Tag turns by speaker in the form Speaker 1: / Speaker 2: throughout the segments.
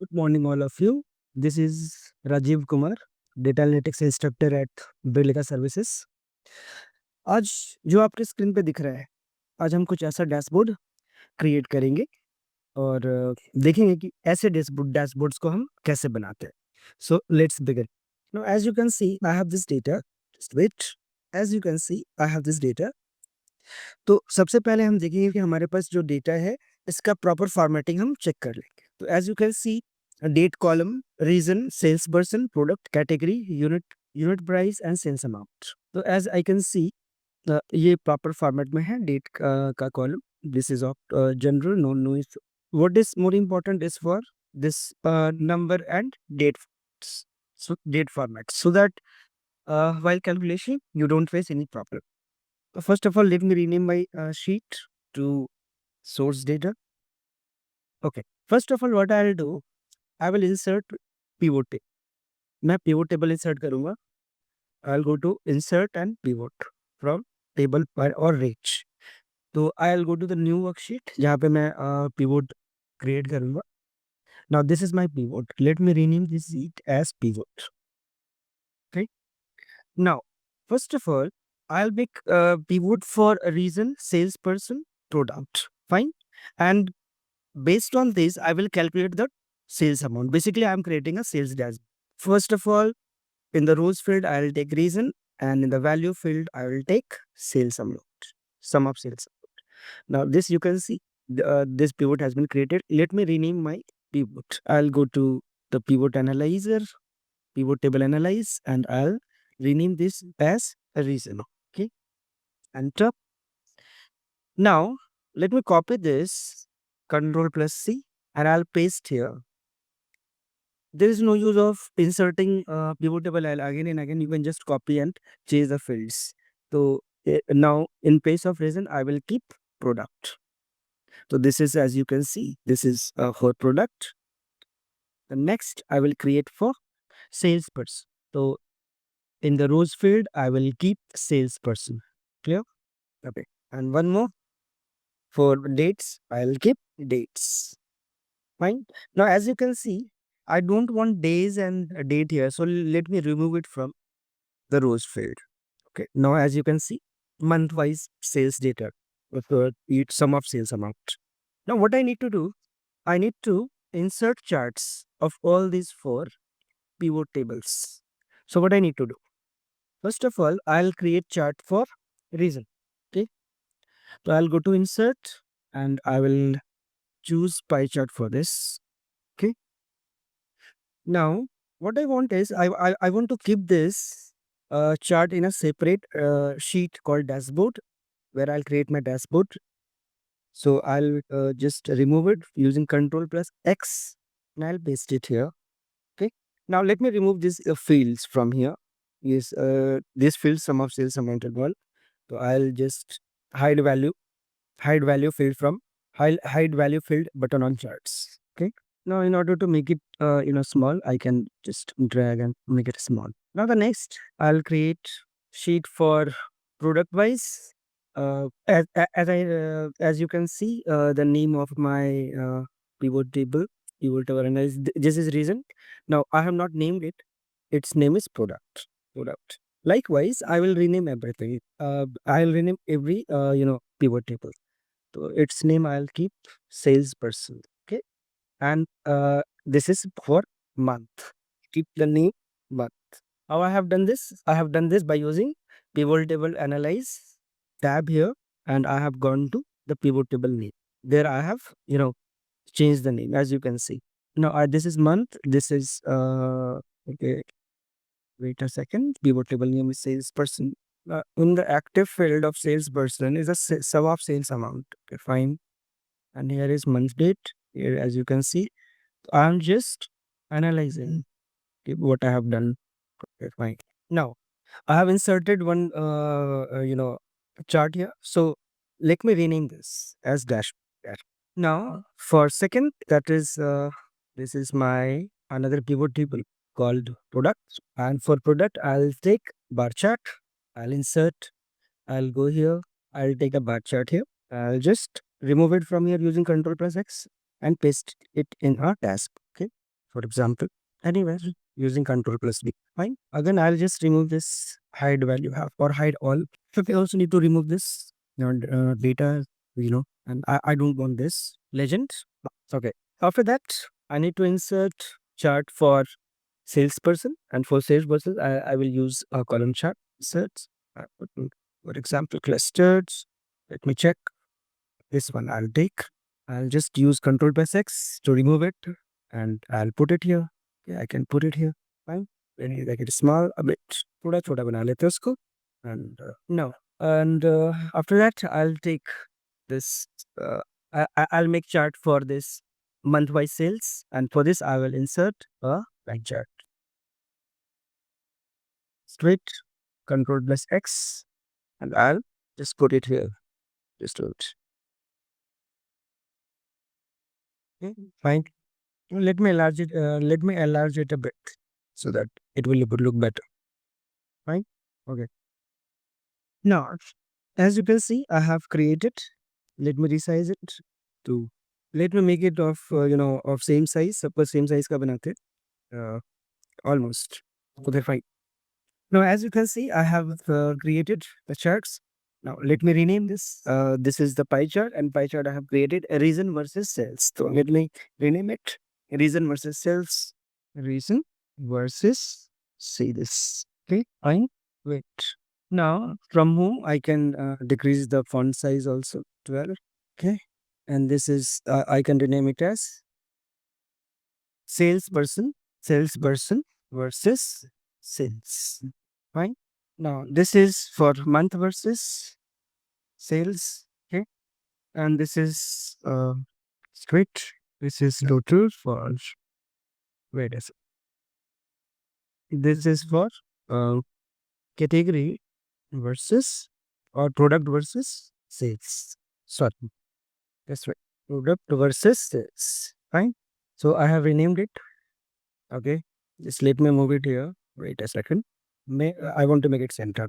Speaker 1: Good morning, all of you. This is Rajeev Kumar, Data Analytics Instructor at Brillica Services. आज जो आपके screen पे दिख रहा है, आज हम कुछ ऐसा डैशबोर्ड क्रिएट करेंगे और देखेंगे कि ऐसे डैशबोर्ड्स को हम कैसे बनाते हैं. So let's begin. Now, as you can see, I have this data. Just wait. As you can see, I have this data. तो सबसे पहले हम देखेंगे कि हमारे पास जो डेटा है, इसका प्रॉपर फॉर्मेटिंग हम चेक कर लेंगे. तो as you can see, date column, region, salesperson, product category, unit price and sales amount. तो एज आई कैन सी, ये प्रॉपर फॉर्मेट में है. डेट का column, this is of general, no is what is more important is for this number and date. So date format, so that while calculation you don't face any problem. First of all, let me rename my sheet to source data. Okay. First of all, what I'll do, I will insert pivot table. मैं pivot table insert करूँगा. I'll go to insert and pivot from table or range. तो I'll go to the new worksheet जहाँ पे मैं pivot create करूँगा. Now this is my pivot. Let me rename this sheet as pivot. Okay. Now, first of all, I'll make pivot for a reason, salesperson, product. Fine. And based on this, I will calculate the sales amount. Basically, I'm creating a sales dashboard. First of all, in the rows field, I will take reason, and in the value field, I will take sales amount, sum of sales amount. Now, this you can see, this pivot has been created. Let me rename my pivot. I'll go to the pivot analyzer, pivot table analyze, and I'll rename this as a reason. Okay, enter. Now, let me copy this, Control plus C, and I'll paste here. There is no use of inserting pivot table again and again. You can just copy and change the fields. So now in place of reason, I will keep product. So this is, as you can see, this is for product. The next I will create for salesperson. So in the rows field, I will keep salesperson. Clear? Okay. And one more. For dates, I'll keep dates. Fine. Now, as you can see, I don't want days and a date here. So let me remove it from the rows field. Okay. Now, as you can see, month-wise sales data with each sum of sales amount. Now, what I need to do, I need to insert charts of all these four pivot tables. So what I need to do? First of all, I'll create chart for reason. Okay. So I'll go to insert and I will choose pie chart for this. Okay. Now, what I want is I want to keep this chart in a separate sheet called dashboard, where I'll create my dashboard. So I'll just remove it using Control plus X and I'll paste it here. Okay. Now let me remove these fields from here. Yes, this field sum of sales amount and all. So I'll just hide value field from hide value field button on charts. Okay. Now in order to make it small, I can just drag and make it small. Now the next, I'll create sheet for product wise. As you can see, the name of my pivot table analyze. This is reason. Now I have not named it. Its name is product. Likewise, I will rename everything. I'll rename every pivot table. So its name I'll keep salesperson. Okay. And this is for month. Keep the name month. How I have done this? I have done this by using pivot table analyze tab here, and I have gone to the pivot table name. There I have changed the name, as you can see. Now this is month. This is okay. Wait a second. Pivot table name is salesperson. In the active field of salesperson is a sum of sales amount. Okay, fine. And here is month date. Here, as you can see, I'm just analyzing what I have done. Okay, fine. Now I have inserted one chart here. So let me rename this as dashboard. Now for second, that is this is my another pivot table called product. And for product, I'll take bar chart. I'll insert. I'll go here. I'll take a bar chart here. I'll just remove it from here using Control plus X and paste it in our task. Okay. for example, anywhere using Control plus D. Fine. Again, I'll just remove this hide value have or hide all. So we also need to remove this data, and I don't want this legend. Okay. After that, I need to insert chart for salesperson, and for salesperson, I will use a column chart. Insert, for example, clustered. Let me check. This one I'll take. I'll just use Control plus X to remove it, and I'll put it here. Yeah, I can put it here. Fine. Then you make it small a bit. थोड़ा छोटा बना लेते हैं उसको. And no. And after that, I'll take this. I'll make chart for this month-wise sales, and for this I will insert a line chart. Straight Control plus X, and I'll just put it here. Just do it. Okay, fine. Let me enlarge it. Let me enlarge it a bit so that it will look better. Fine. Okay. Now, as you can see, I have created. Let me resize it to. Let me make it of of same size. Suppose same size का बनाते. Almost. Okay, fine. Now, as you can see, I have created the charts. Now, let me rename this. This is the pie chart, and pie chart I have created a reason versus sales. So let me rename it. Reason versus sales. Reason versus sales. Okay, fine. Wait. Now, from whom I can decrease the font size also 12. Okay, and this is I can rename it as salesperson versus sales. Fine. Now, this is for month versus sales. Okay. And this is straight. This is total for, wait a second. This is for category versus or product versus sales. Sorry. That's right. Product versus sales. Fine. So I have renamed it. Okay. Just let me move it here. Wait a second. I want to make it center.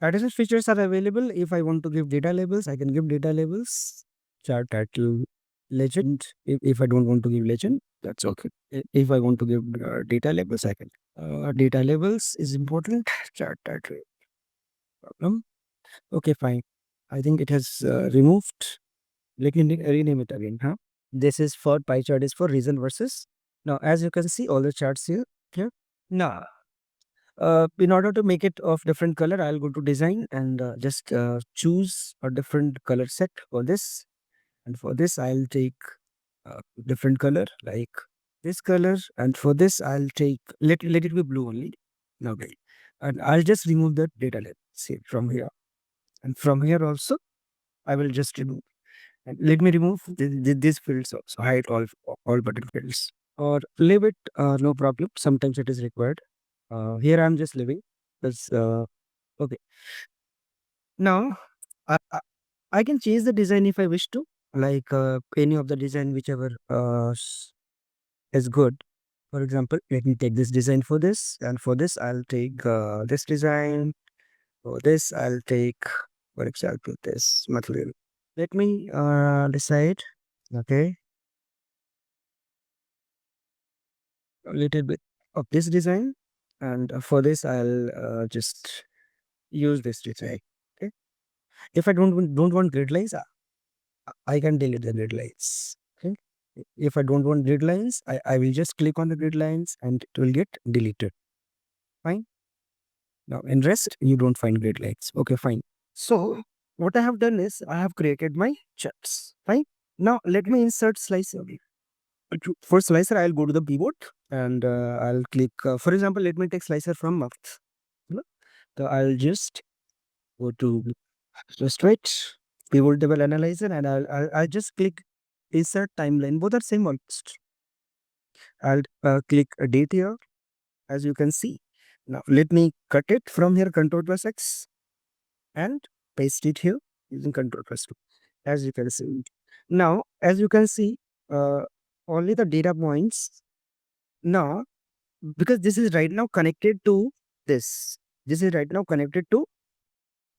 Speaker 1: Additional features are available. If I want to give data labels, I can give data labels. Chart title, legend. If I don't want to give legend, that's okay. If I want to give data labels, I can. Data labels is important. Chart title. Problem. Okay, fine. I think it has removed. Let me rename it again. Huh? This is for pie chart is for reason versus. Now, as you can see, all the charts here. Now, in order to make it of different color, I'll go to design and just choose a different color set for this. And for this, I'll take different color like this color. And for this, I'll take, let it be blue only. Okay. And I'll just remove the data let see from here. And from here also, I will just remove. And let me remove these fields also, hide all button fields. Or leave it, no problem. Sometimes it is required. Here I'm just leaving. That's okay. Now, I can change the design if I wish to, like any of the design, whichever is good. For example, let me take this design for this, and for this, I'll take this design. For this, I'll take, for example, this material. Let me decide. Okay, a little bit of this design, and for this, I'll just use this design. Okay, if I don't want grid lines, I can delete the grid lines. Okay. If I don't want grid lines, I will just click on the grid lines and it will get deleted. Fine. Now in rest, you don't find grid lines. Okay, fine. So what I have done is I have created my charts. Fine. Now let me insert slicer. For slicer, I'll go to the pivot and I'll click. For example, let me take slicer from month. So I'll just go to straight pivot table analyzer and I'll just click insert timeline. Both are same almost. I'll click a date here, as you can see. Now let me cut it from here, Control plus X, and paste it here using Control plus 2, as you can see. Now, as you can see, only the data points. Now, because this is right now connected to this. This is right now connected to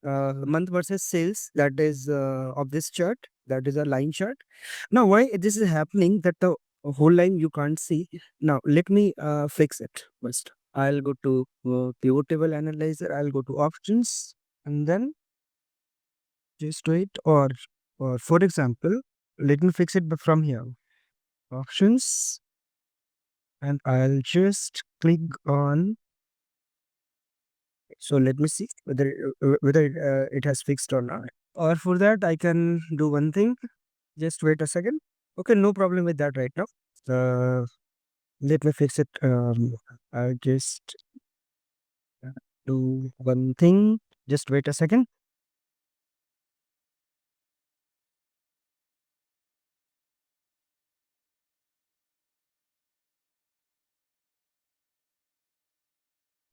Speaker 1: month versus sales, that is of this chart, that is a line chart. Now why this is happening, that the a whole line you can't see. Now let me fix it first. I'll go to pivot table analyzer. I'll go to options and then just wait. Or for example, let me fix it from here. Options, and I'll just click on. So let me see whether it has fixed or not. Or for that, I can do one thing. Just wait a second. Okay, no problem with that right now. Uh, Let me fix it. I'll just do one thing. Just wait a second.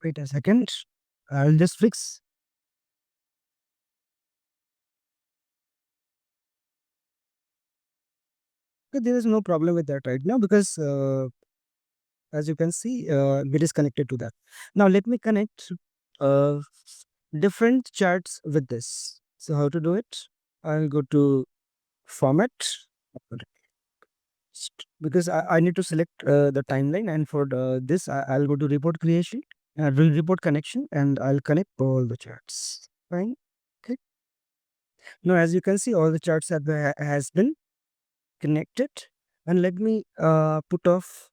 Speaker 1: Wait a second. I'll just fix. Okay, there is no problem with that right now because as you can see, it is connected to that. Now let me connect uh, different charts with this. So how to do it? I'll go to format because I need to select the timeline, and for this I'll go to report creation, report connection, and I'll connect all the charts. Fine. Okay. Now as you can see, all the charts has been connected, and let me put off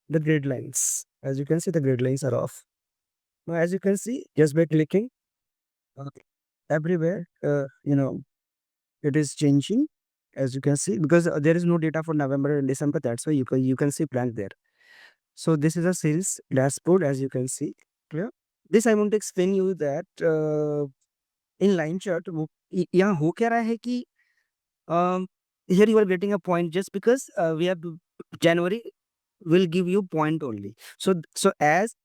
Speaker 1: the grid lines. As you can see, the grid lines are off. Now as you can see, just by clicking uh, everywhere, it is changing. As you can see, because there is no data for November and December, that's why you can see blank there. So this is a sales dashboard, as you can see. Clear? This I want to explain you that in line chart, यहाँ हो क्या रहा है कि here you are getting a point just because we have January will give you point only. So as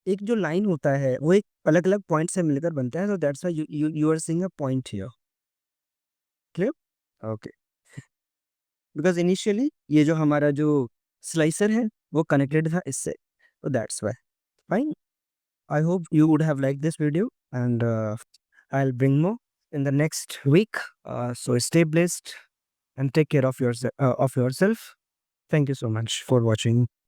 Speaker 1: एक जो line होता है वो एक अलग अलग पॉइंट से मिलकर बनता है, so that's why you are seeing a point here. Clear? Okay. Because initially ये जो हमारा जो स्लाइसर है वो कनेक्टेड था इससे, so that's why. Fine. I hope you would have liked this video, and I'll bring more in the next week. So stay blessed and take care of yourself. Thank you so much for watching.